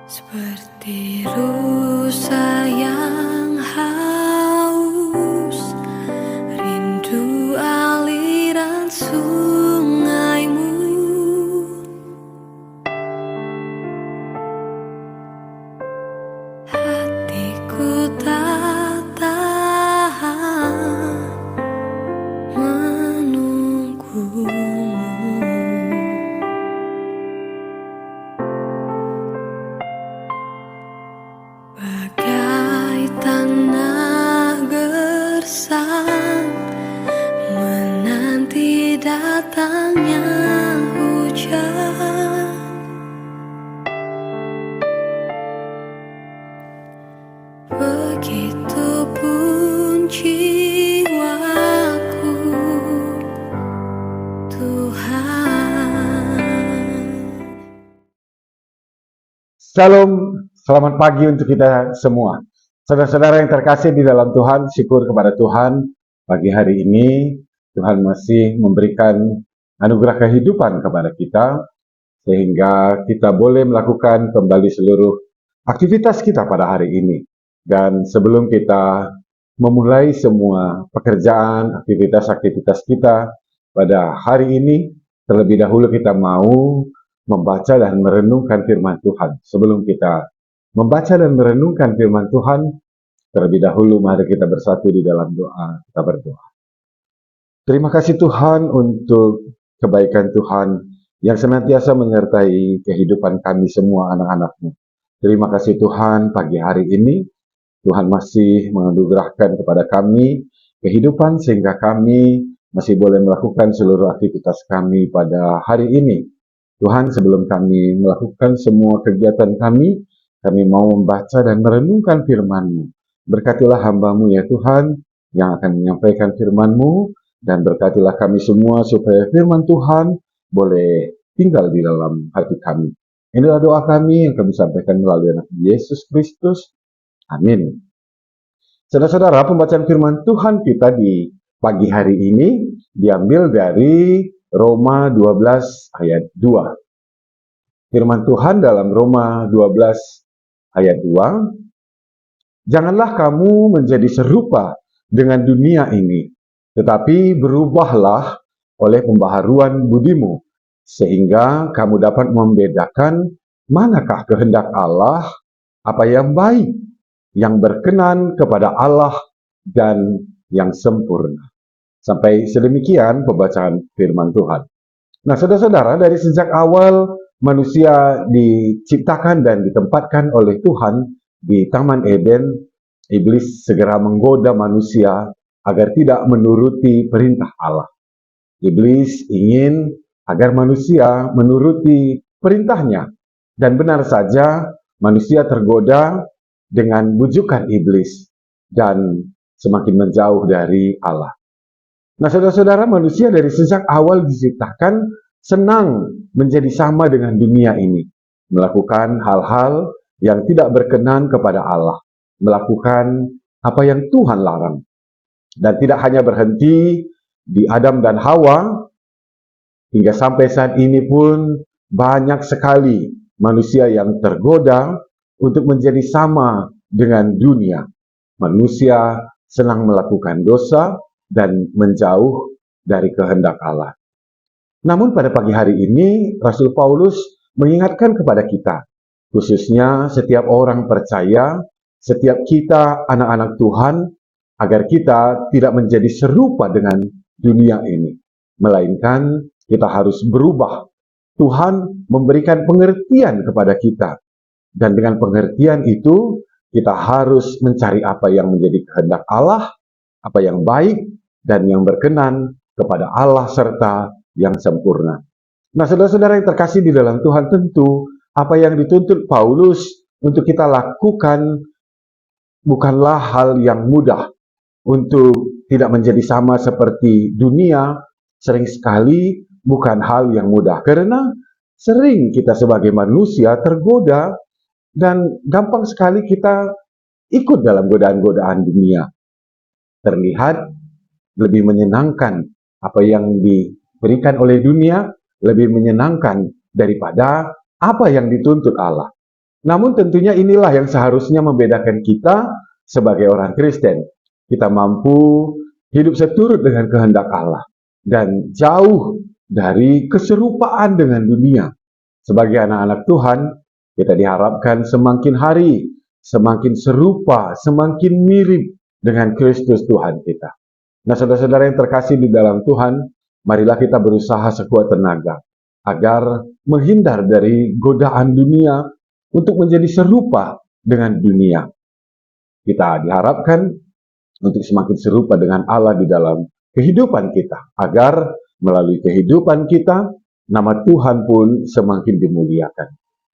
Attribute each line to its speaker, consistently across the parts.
Speaker 1: Seperti rusa yang haus, rindu aliran sungaimu. Hatiku tak tahan menunggumu. Bagai tanah gersang menanti datangnya hujan, begitupun jiwaku, Tuhan.
Speaker 2: Shalom, selamat pagi untuk kita semua. Saudara-saudara yang terkasih di dalam Tuhan, syukur kepada Tuhan pagi hari ini. Tuhan masih memberikan anugerah kehidupan kepada kita, sehingga kita boleh melakukan kembali seluruh aktivitas kita pada hari ini. Dan sebelum kita memulai semua pekerjaan, aktivitas-aktivitas kita pada hari ini, terlebih dahulu kita mau membaca dan merenungkan firman Tuhan. Sebelum kita membaca dan merenungkan firman Tuhan, terlebih dahulu mari kita bersatu di dalam doa. Kita berdoa. Terima kasih Tuhan untuk kebaikan Tuhan yang senantiasa menyertai kehidupan kami semua anak-anak-Mu. Terima kasih Tuhan, pagi hari ini Tuhan masih menganugerahkan kepada kami kehidupan sehingga kami masih boleh melakukan seluruh aktivitas kami pada hari ini. Tuhan, sebelum kami melakukan semua kegiatan kami mau membaca dan merenungkan firman-Mu. Berkatilah hamba-Mu ya Tuhan, yang akan menyampaikan firman-Mu, dan berkatilah kami semua supaya firman Tuhan boleh tinggal di dalam hati kami. Inilah doa kami yang kami sampaikan melalui anak Yesus Kristus. Amin. Saudara-saudara, pembacaan firman Tuhan kita di pagi hari ini diambil dari Roma 12 ayat 2. Firman Tuhan dalam Roma 12 ayat 2. Janganlah kamu menjadi serupa dengan dunia ini, tetapi berubahlah oleh pembaharuan budimu, sehingga kamu dapat membedakan manakah kehendak Allah, apa yang baik, yang berkenan kepada Allah, dan yang sempurna. Sampai sedemikian pembacaan firman Tuhan. Nah, saudara-saudara, dari sejak awal manusia diciptakan dan ditempatkan oleh Tuhan di Taman Eden, iblis segera menggoda manusia agar tidak menuruti perintah Allah. Iblis ingin agar manusia menuruti perintahnya, dan benar saja manusia tergoda dengan bujukan iblis dan semakin menjauh dari Allah. Nah, saudara-saudara, manusia dari sejak awal diciptakan senang menjadi sama dengan dunia ini, melakukan hal-hal yang tidak berkenan kepada Allah, melakukan apa yang Tuhan larang. Dan tidak hanya berhenti di Adam dan Hawa, hingga sampai saat ini pun banyak sekali manusia yang tergoda untuk menjadi sama dengan dunia. Manusia senang melakukan dosa dan menjauh dari kehendak Allah. Namun pada pagi hari ini, Rasul Paulus mengingatkan kepada kita, khususnya setiap orang percaya, setiap kita anak-anak Tuhan, agar kita tidak menjadi serupa dengan dunia ini, melainkan kita harus berubah. Tuhan memberikan pengertian kepada kita, dan dengan pengertian itu, kita harus mencari apa yang menjadi kehendak Allah, apa yang baik, dan yang berkenan kepada Allah serta yang sempurna. Nah, saudara-saudara yang terkasih di dalam Tuhan, tentu apa yang dituntut Paulus untuk kita lakukan bukanlah hal yang mudah. Untuk tidak menjadi sama seperti dunia, sering sekali bukan hal yang mudah. Karena sering kita sebagai manusia tergoda dan gampang sekali kita ikut dalam godaan-godaan dunia. Terlihat lebih menyenangkan apa yang diberikan oleh dunia, lebih menyenangkan daripada apa yang dituntut Allah. Namun tentunya inilah yang seharusnya membedakan kita sebagai orang Kristen. Kita mampu hidup seturut dengan kehendak Allah dan jauh dari keserupaan dengan dunia. Sebagai anak-anak Tuhan, kita diharapkan semakin hari, semakin serupa, semakin mirip dengan Kristus Tuhan kita. Nah, saudara-saudara yang terkasih di dalam Tuhan, marilah kita berusaha sekuat tenaga agar menghindar dari godaan dunia untuk menjadi serupa dengan dunia. Kita diharapkan untuk semakin serupa dengan Allah di dalam kehidupan kita, agar melalui kehidupan kita, nama Tuhan pun semakin dimuliakan.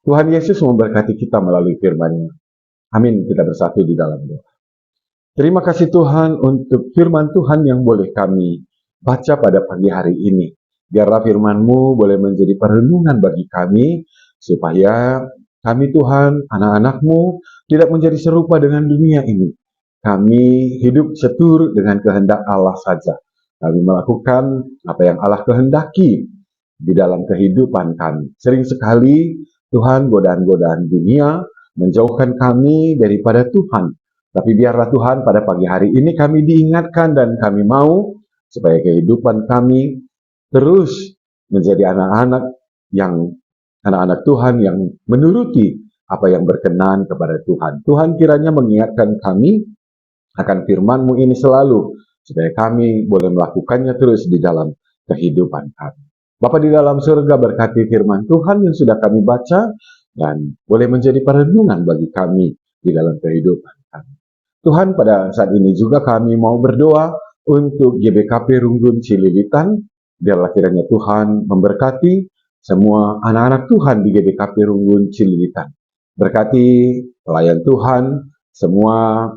Speaker 2: Tuhan Yesus memberkati kita melalui firman-Nya. Amin. Kita bersatu di dalam doa. Terima kasih Tuhan untuk firman Tuhan yang boleh kami baca pada pagi hari ini. Biarlah firman-Mu boleh menjadi perenungan bagi kami, supaya kami Tuhan, anak-anak-Mu, tidak menjadi serupa dengan dunia ini. Kami hidup seturut dengan kehendak Allah saja. Kami melakukan apa yang Allah kehendaki di dalam kehidupan kami. Sering sekali Tuhan, godaan-godaan dunia menjauhkan kami daripada Tuhan. Tapi biarlah Tuhan pada pagi hari ini kami diingatkan dan kami mau supaya kehidupan kami terus menjadi anak-anak Tuhan yang menuruti apa yang berkenan kepada Tuhan. Tuhan kiranya mengingatkan kami akan firman-Mu ini selalu, supaya kami boleh melakukannya terus di dalam kehidupan kami. Bapa di dalam surga, berkati firman Tuhan yang sudah kami baca, dan boleh menjadi perenungan bagi kami di dalam kehidupan kami. Tuhan, pada saat ini juga kami mau berdoa untuk GBKP Runggun Cililitan. Biarlah kiranya Tuhan memberkati semua anak-anak Tuhan di GBKP Runggun Cililitan. Berkati pelayan Tuhan, semua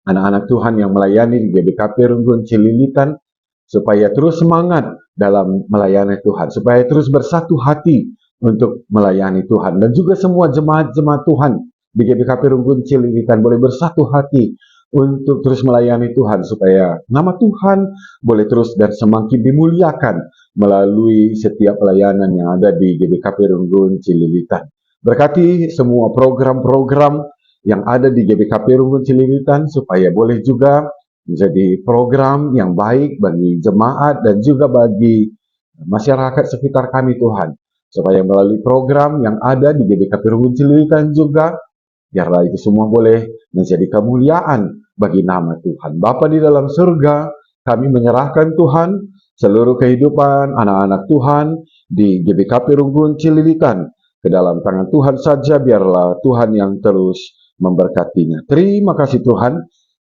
Speaker 2: anak-anak Tuhan yang melayani di GBKP Runggun Cililitan, supaya terus semangat dalam melayani Tuhan, supaya terus bersatu hati untuk melayani Tuhan. Dan juga semua jemaat-jemaat Tuhan di GBKP Runggun Cililitan boleh bersatu hati untuk terus melayani Tuhan, supaya nama Tuhan boleh terus dan semakin dimuliakan melalui setiap pelayanan yang ada di GBKP Runggun Cililitan. Berkati semua program-program yang ada di GBKP Runggun Cililitan, supaya boleh juga menjadi program yang baik bagi jemaat dan juga bagi masyarakat sekitar kami Tuhan, supaya melalui program yang ada di GBKP Runggun Cililitan juga, biarlah itu semua boleh menjadi kemuliaan bagi nama Tuhan. Bapa di dalam surga, kami menyerahkan Tuhan seluruh kehidupan anak-anak Tuhan di GBKP Runggun Cililitan ke dalam tangan Tuhan saja. Biarlah Tuhan yang terus memberkatinya. Terima kasih Tuhan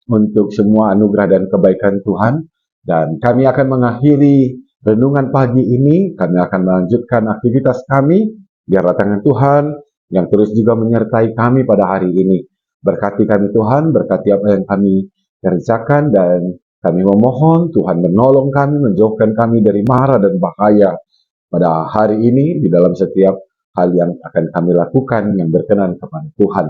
Speaker 2: untuk semua anugerah dan kebaikan Tuhan. Dan kami akan mengakhiri renungan pagi ini. Kami akan melanjutkan aktivitas kami. Biarlah tangan Tuhan yang terus juga menyertai kami pada hari ini. Berkati kami Tuhan, berkati apa yang kami kerjakan, dan kami memohon Tuhan menolong kami, menjauhkan kami dari mara dan bahaya pada hari ini di dalam setiap hal yang akan kami lakukan yang berkenan kepada Tuhan.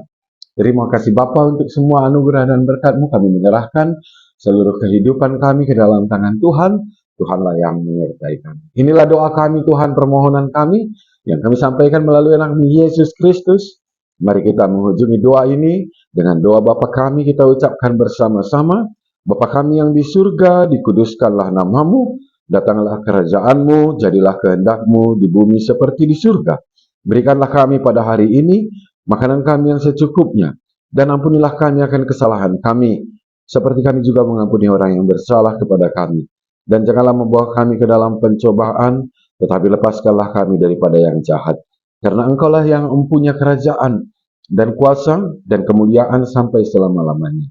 Speaker 2: Terima kasih Bapa untuk semua anugerah dan berkat-Mu. Kami menyerahkan seluruh kehidupan kami ke dalam tangan Tuhan. Tuhanlah yang menyertai kami. Inilah doa kami Tuhan, permohonan kami yang kami sampaikan melalui anak Yesus Kristus. Mari kita menghujungi doa ini dengan doa Bapa kami, kita ucapkan bersama-sama. Bapa kami yang di surga, dikuduskanlah nama-Mu, datanglah kerajaan-Mu, jadilah kehendak-Mu di bumi seperti di surga. Berikanlah kami pada hari ini makanan kami yang secukupnya, dan ampunilah kami akan kesalahan kami, seperti kami juga mengampuni orang yang bersalah kepada kami. Dan janganlah membawa kami ke dalam pencobaan, tetapi lepaskanlah kami daripada yang jahat. Karena Engkaulah yang mempunyai kerajaan dan kuasa dan kemuliaan sampai selama-lamanya.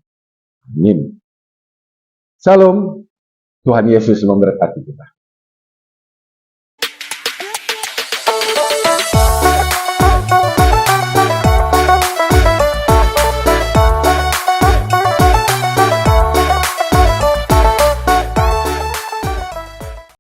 Speaker 2: Amin. Salam. Tuhan Yesus memberkati kita.